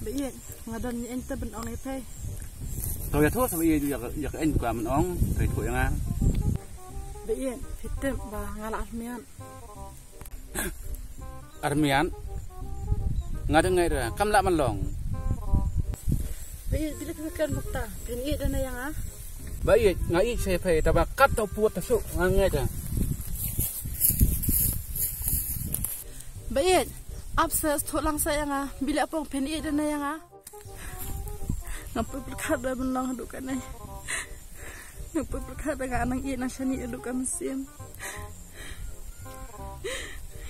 Vậy ngadan anh ta bên ông này thay. Tôi ya thuốc bây giờ anh quả mình ong thầy thổi ngang. Vậy thì tem và ngala mian. Armian ngada ngai ra kam la man long. Vậy bila kita kan bukta ini dana yang ah. Vậy ngai se phe ta ba kat tau puat ta su ngai ta. Vậy abses tholang saya nga bila apong ini dana yang ah. Ngapai berkada menang dukan ni. Ngapai berkada nga anang i nasani dukan mesin.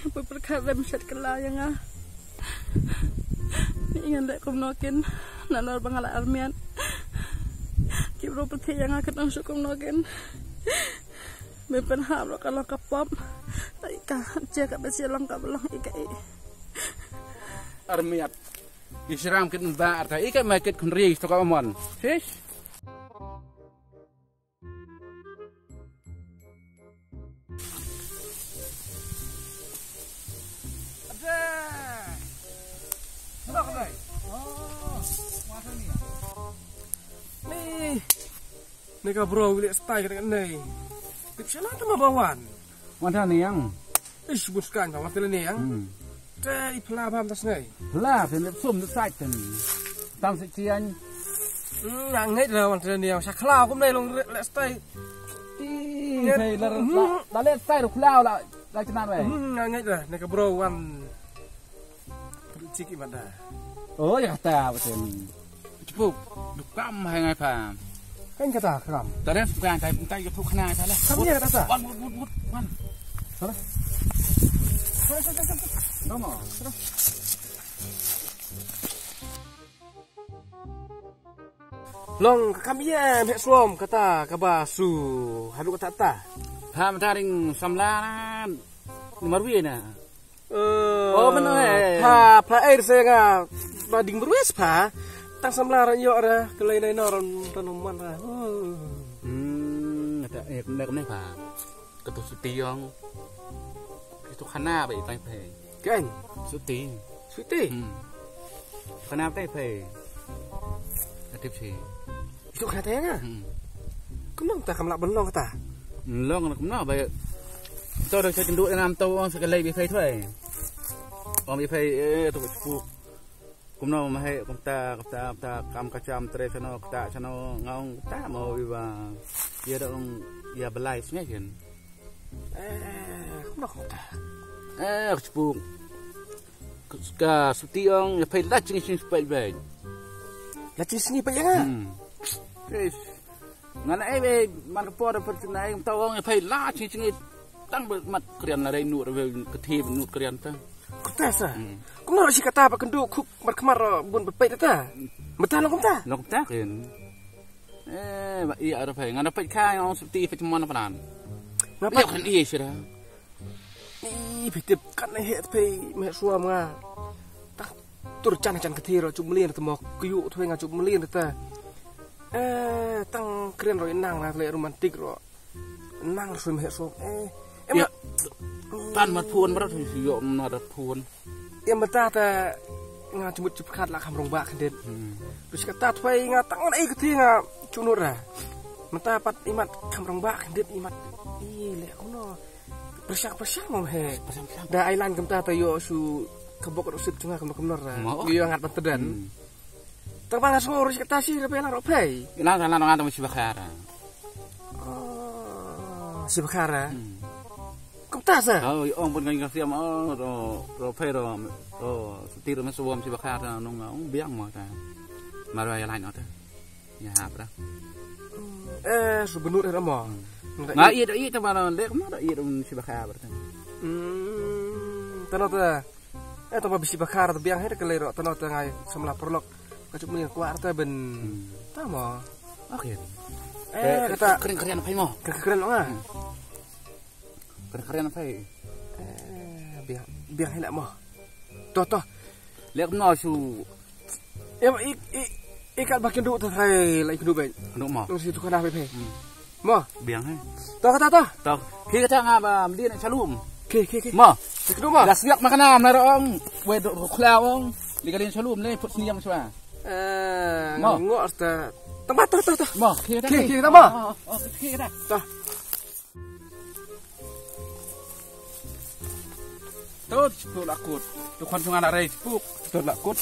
Ngapai berkada mesyat kelayang ah. Ingat dek kumnokin nalor bangala armian. Kibro peti yang akan masuk kumnokin. Mepen ham lo kalau kapam. Ika jaga besi langkah belang ika i. Armiat disiram kit ba arta ika makit kun ri to ka mon. Fish. Neka bro lihat style kan nih. Dikshana tu mabawan. Mana ni yang? Ish buskan sama tele ni yang. Teh ipla paham tas nih. Lah, sen sum tu sai ten. Tam sekian. Yang ni lah wan tele ni yang saklau kum nih long lihat style. Thầy là lên sai được lao lại lại cho nan vậy. Yang ni lah neka bro wan. Ciki mana? Oh ya ta betul. Cukup. Duk kam hai ngai pa. Kan kata keram. Tadi bukan tay YouTube kena salah. Kamu ya kata. Wan. Salah. Nama. Long kami ya mek suam kata kabasu. Halu kata ta. Ha mataring samlan. Marwi na. Oh benar. Ha pra air saya nga bading berwes pa. Tang samlaran yo ada kelai nai noron tanaman lah. Ada nek nek pa. Ketu sutiong. Itu khana vậy tay phê. Cái anh Suti. Khana tay phê. Tiếp gì? Itu khana tay nga. Kumang ta kamla benong kata. Long cũng nó vậy. Tôi được cho chân đuổi nam tôi sẽ cái lấy bị phê thôi. Om bị phê tôi phụ. Cũng nó mà hay cũng ta cam kacam tre cho nó ngon ta mau viva dia dong dia belai semua kan Cũng nó không ta sepung ka sutiong ya phai la ching ching pai về là chỉ sini pa yang Chris ngana ai về man ko por per nai tao ya phai la ching ching tang mat krian la dai nu về cái thi nu krian ta Kota sa Cũng nó si kata pa kendo khuk mar kemar bun berpait ta Betul lo kumta lo kumta kan iya ada phai ngana pai khai on suti phải chmon panan ngapa kan iya sira Pitip kan het pay me suam nga tak tur chan kathiro chum lien tmok kuyu thwe nga chum lien ta tang kren ro nang la le romantik ro nang ro me so em tan mat phuon mar thu yo mat phuon em ta ta nga chumut chup khat la kham rong ba khadet bis kata thwe nga tang ai kathi nga chunur ra mata pat imat kham rong ba khadet imat I le kono Persiak mau he. Da island kemta tayo su kebok rusip cunga kemnar ra. Iyo ngat pentedan. Terbang semua urus kita sih tapi enak ropai. Ilang kan nang atong si Bakara. Oh, si Bakara. Kemta sa. Oh, ong pun ngang siam ropai ro sutir masuam si Bakara nung biang mo ta. Maro ya lain ota. Ya hapra. Su benur era mo. Nggak iya itu mana lek mana iya dong si Bakar berarti. Tanota tambah bisi Bakar tu biang hede kelero tanota ngai semla perlok kacup mending kuarta ben tamo. Oke. Kata keren apa mo? Keren lo nga. Keren apa? Biang hede mo. Toh. Lek no su. Ya ikat bakin du tu hai lai kundu ben. Kundu mo. Nung situ kana pe. Mo biang hai. Toh kata toh. Toh. Kita ngaba dia nak calum. Ke. Mo. Kedua mo. Dah siap makan am na roong. We do klaong. Di kalian selalu mulai put seniang semua. Ngok ta. Tempat tuh. Mau, kira Kira mau. Kira. Tuh. Tuh, sepuluh lakut. Tuhan sungai anak rai sepuluh. Tuh lakut.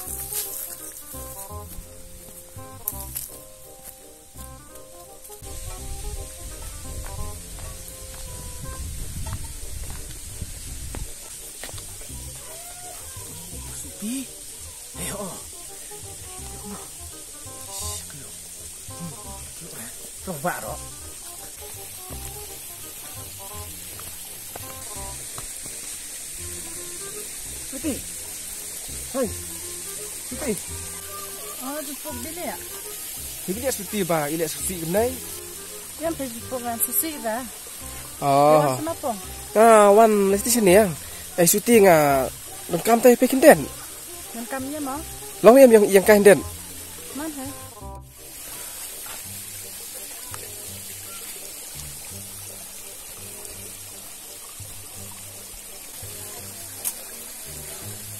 Suti. Ayo. Coba dong. Suti. Hai. Suti. Oh, jepuk bili ya? Ini Suti ba, ini Suti kenai. Yang perjumpaan susi dah. Oh. Kenapa? Wan di sini yang. Suti nga lengkam teh pekin den. Yang kaminya mau? Long yang kain den. Mana?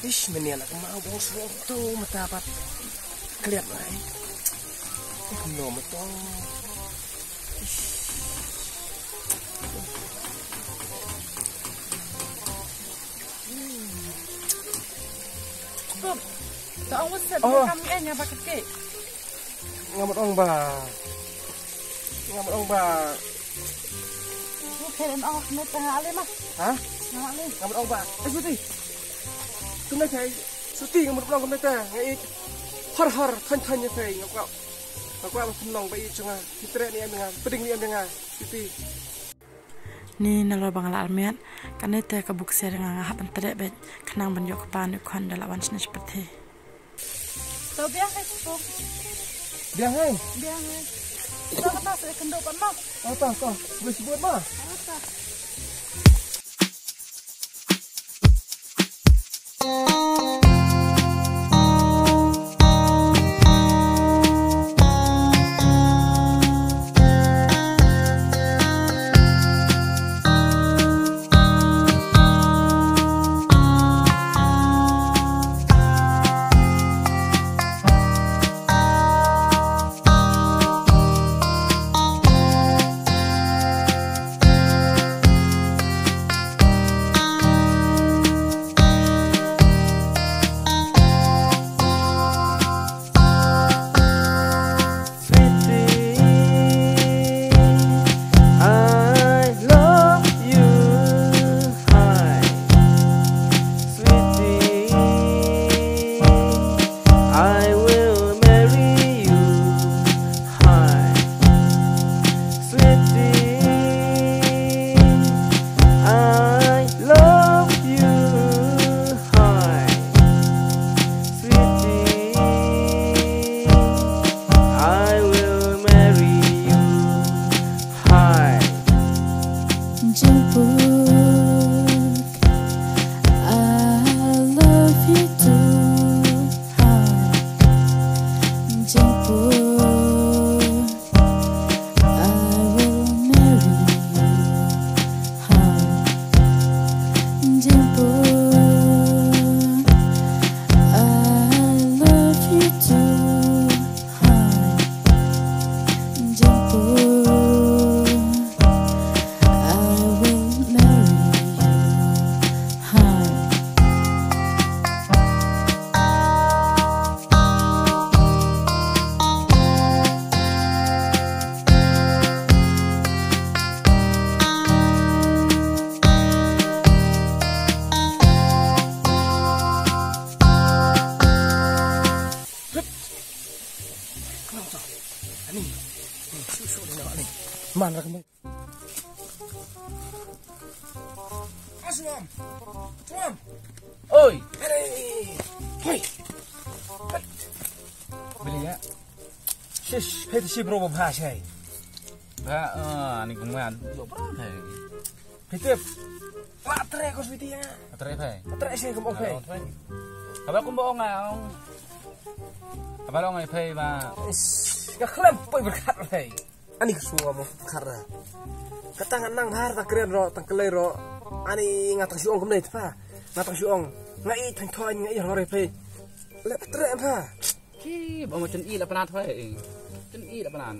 Ish, meni anak mau bong suong tu mata apa? Kelihat lah. No mata. Cukup. Tak awak set kami yang pakai ke. Ngamut ong ba. Ngamut ong ba. Bukan awak nak tengah alim mah. Hah? Tengah alim. Ngamut ong ba. Suti. Kunai kai. Suti ngamut ong kunai ta. Ngai har kan nya kai ngau. Aku am kunong ba i chunga. Fitre ni am dengan peding ni am dengan. Suti. Ni nalor bangala armian kanete ka bukse nga hapan tere be kanang banyo ka pan kon dala wan sne seperti. To biang hai tu. Biang hai. Biang hai. To kata se kendo pan ma. Apa? Boleh sebut mah? Apa? Mana kamu? Aswam. Tuam. Oi. Hoi. Beli ya. Shish, peti si bro bah sai. Ba ni kuman. Lo pernah hai. Peti. Latre ko switi ya. Atre hai. Latre sai ko mo phai. Apa aku bohong ngau. Apa lo ngai phai ba. Ga khlem poi berkat phai. Ani kesuwa mo khara. Katangan nang har ta kren ro tang kelai ro. Ani ngatang siong kum nei pa. Ngatang siong ngai thang thoi ngai hore phai. lek tre ha ki ba macam i la penat thôi chân i la penat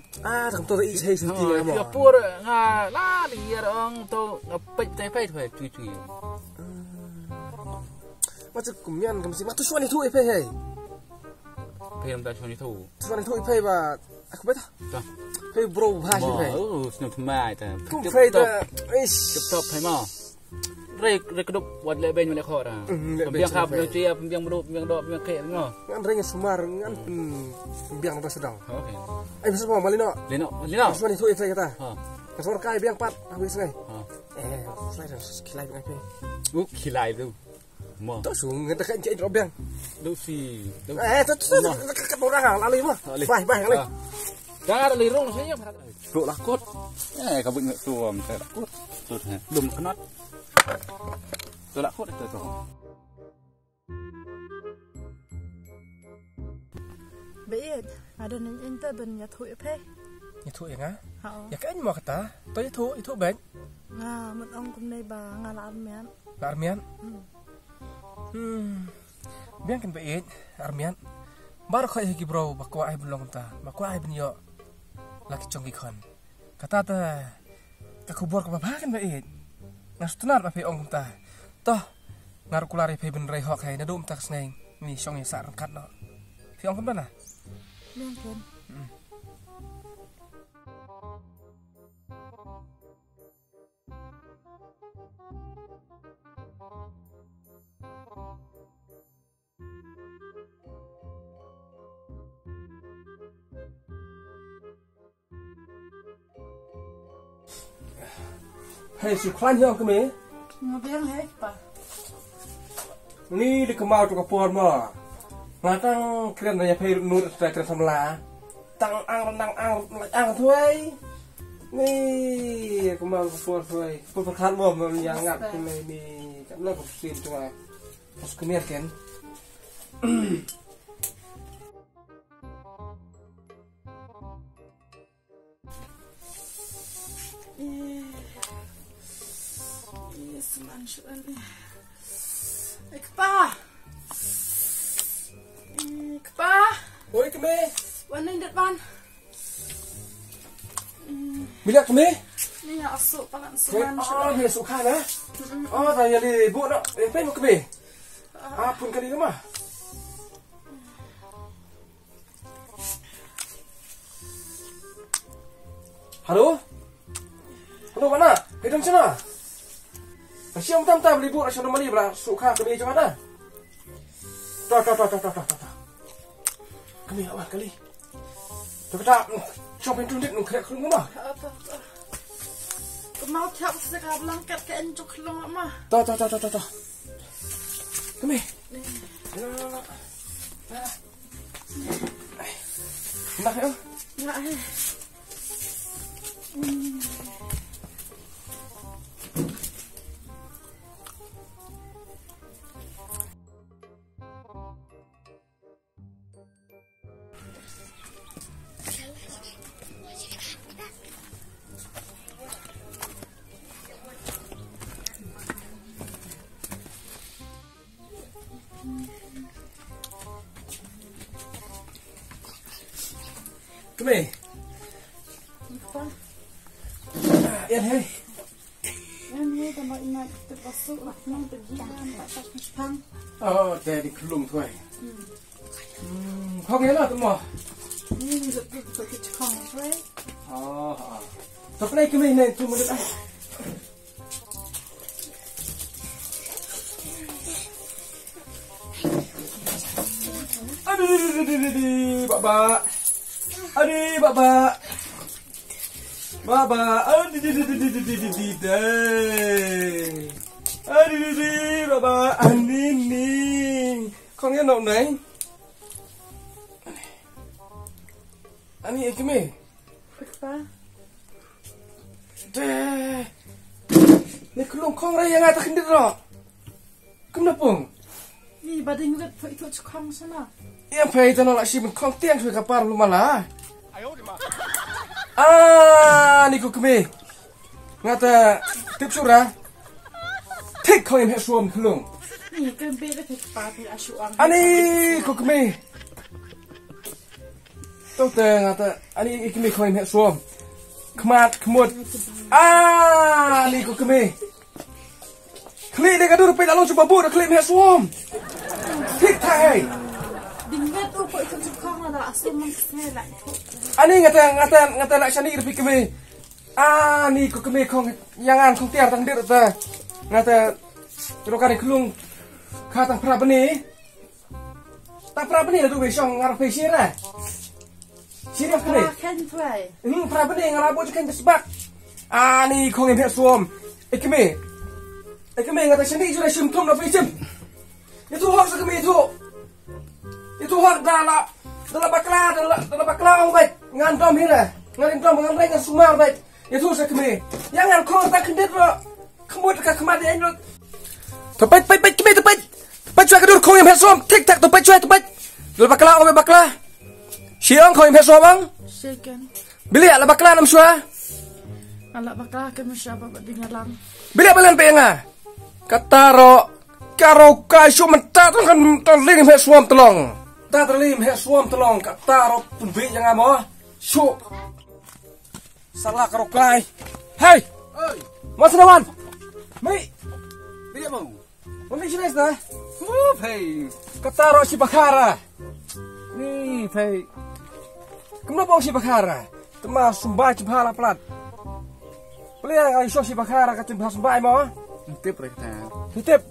thằng tôi i chơi gì mà mà pur nga la li ông to pek tai phai thôi chui chui mà chứ cũng nhận cái gì mà tôi xuân đi thôi phê hay phê làm ta xuân đi thu xuân đi thôi phê và không biết sao phê bro ha chứ phê snow tham mai ta cũng phê ta chụp top hay mà rek keduk buat leben melek ora biang khap lu cia biang bro biang do biang kek ngo ngan reng sumar ngan biang apa sedang oke bisa mau malino lino xuân đi thôi phê kata cái số kai biang pat habis ngay slide kilai biang phê kilai tu mo to xuống người ta kan chạy biang lu si cái orang hang lalu mah bai lalu jangan ada lirung saya bro lakot kabut nggak tuam saya lakot tuh belum kenot tuh lakot itu tuh Biết, ada nih ente ben ya thui pe. Ya thui ya? Ya kan mau kata, to ya thui ben. Nga, một ông cùng đây bà nga là armian. Armian? Biang kan beit, armian. Baru kau higi bro, bakwa ai belum ta, bakwa ai benyo. Laki conggi kon. Kata ta, kakubur ke bapak kan beit. Nasutunar apa ong ta. Toh, ngaruh kulari pe ben rei hok hai, nadum tak seneng. Ni song yang sar kat no. Fi ong kan mana? Biang kan. Hei, si klan hiong kami. Ngabiang hei pa. Ni di kemau tu kapur mo. Ngatang keren ya pay nur ta keren samla. Tang ang thuai. Ni kemau kapur thuai. Pur khan mo yang ngat ni kan lo ko sin tu ai. Pas kemier ken. Ikpa. Oi kami. Wan ini depan. Bila kami? Ni ya asuk palan suman. Ni asuk kan ah. Oh, tanya li bu nak. Pe mo kami. Apun kali ke mah? Halo? Halo mana? Hidung sana. Siang tam beli bu asal mali bela suka kami macam mana? Tak. Kami awak kali. Tak. Coba tunjuk nak kerja kelung mah. Kemau tiap sekali langkat ke encok kelung mah. Tak. Kami. Nak ya? Nak. Kami. Apa? Yan hey. Ini kalau ingat terpasuk lah nang terjiran tak pang. Oh, dari kelung tu ai. Kau kena tu mah. Ini lebih pakai cekang right? Oh. Tapi lagi kami ni tu mulut ah. Aduh, Baba. Aduh, Baba. Aduh, Baba. Ani. Kau ni nak naik? Ani ikme. Apa? Ni kelung kong raya yang tak kendir ro. Kenapa? Ni bading let pakai tu cekang sana. Yang pay jangan nak sibuk kong tiang sudah kapar lu malah. Ni kau keme. Ngata tip surah. Tik kau yang suam kelung. Ni kan beda cepat asuang. Ani ko kami. Tuh ngata ani ikimi koin het suam. Kemat kemut. Ani ko kami. Kli de gadur pe dalon coba bu kli het suam. Tik thai. Dingat tu kok ikut sukang ada asal mangsela. Ani ngata nak sani irpi kami. Ani ko kami kong yangan kong tiar tang dir ta. Ngata rokani klung khatang prabani. Ta prabani la du be song ngar pe sira. Sira kali. Kan tuai. Prabani ngarabo kan sebab. Ani kong em het suam. Ikimi ngata sani jura symptom na pe sim. Itu hak sa kami itu. Itu hak dalam bakla ang baik ngandom hina ngandom ngan ngan sumar baik itu sakme yang ngan ko tak kendet ro kemud ka kemade en tepat keme tepat cuai kedur ko yang hesom tik tak tepat cuai tepat dalam bakla ang bakla siang ko yang hesom bang Second. beli ala bakla nam sua Ala bakla ke masyaba badingalang. beli balan pe nga kataro karo kai su menta kan ling hesom tolong ta terlim he suam tolong kat taro pembi yang amo syuk salah karo kai hey mas lawan mai Dia mau. mami sini dah Hey. kat taro si bakara Ni hey. kenapa si bakara tema sumbai ciphala plat beli ai so si bakara kat sumbai mo Tip rek ta. titip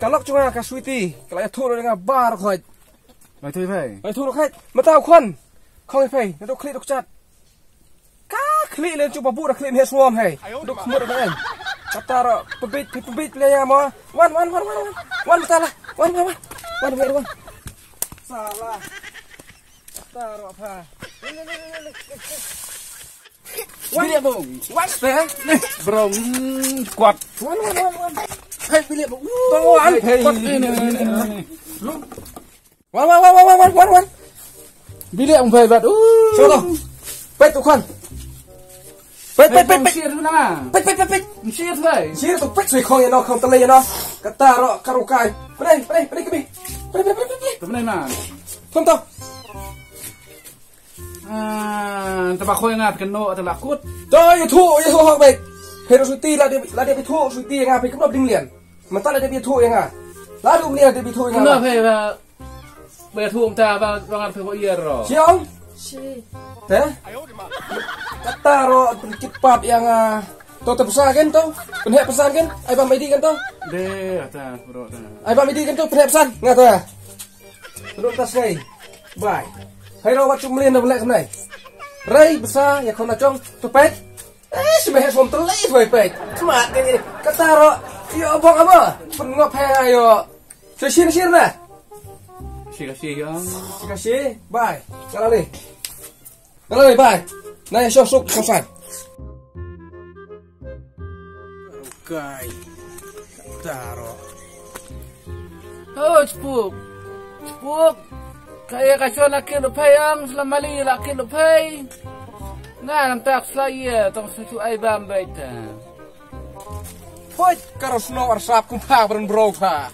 kalok cuma ka sweetie kalau ya thuro dengan bar khoi Mai thôi phải. ai thuro khai mata khon khoi phai nó kli độc chặt cá kli lên chụp bút kli hết suam hay độc khmur đó em kata ro pebit le ya mo wan mata lah wan salah kata ro apa Dia mau. wan teh Bro, kuat. wan Hey, dia mau. wan Kuat ini. wan Dia ông phải bật. sao đâu pet tu khon pet Shit mana? pet Shit vậy. Sini tu pek sui kong ya no kong tele ya no. Kata ro karukai. Pernah kami. Temen mana? Kom to. Tempat kau yang ngap keno telah kut. To ya thu hok baik. Hero suti lah dia bi thu suti yang ngapi kemop ding lian. Mentah lah dia bi thu yang nga. Lalu dia bi thu yang Kenapa nga. phải và bây thu ông ta vào ngap phải có yên rồi. Siong. Si. Teh. Kata ro cepat yang to pesan kan to. Penhek pesan kan? Ai bang medi kan to? Deh, ta bro ta. Ai bang medi kan to penhek pesan. Nga to ya. Duduk tas kai. Bye. Hai ro wat chumlin dah belak semai. Rai besar ya kau nak cong tupet. Sebenarnya suam terlai tuai pet. Semat ni kata ro. Yo bang apa? Pengop hai ayo. Sir dah. Kasih yang. Kasih. Bye. Kalau ni bye. Nah sok kosan. Kai. Taro. Oh, cepuk. Kayak kacau nak kena payang selama ni nak kena pay. Nah, nampak selaya tong sesuatu ai bambai ta. Hoi, karo snow arsap kumpa bro pa.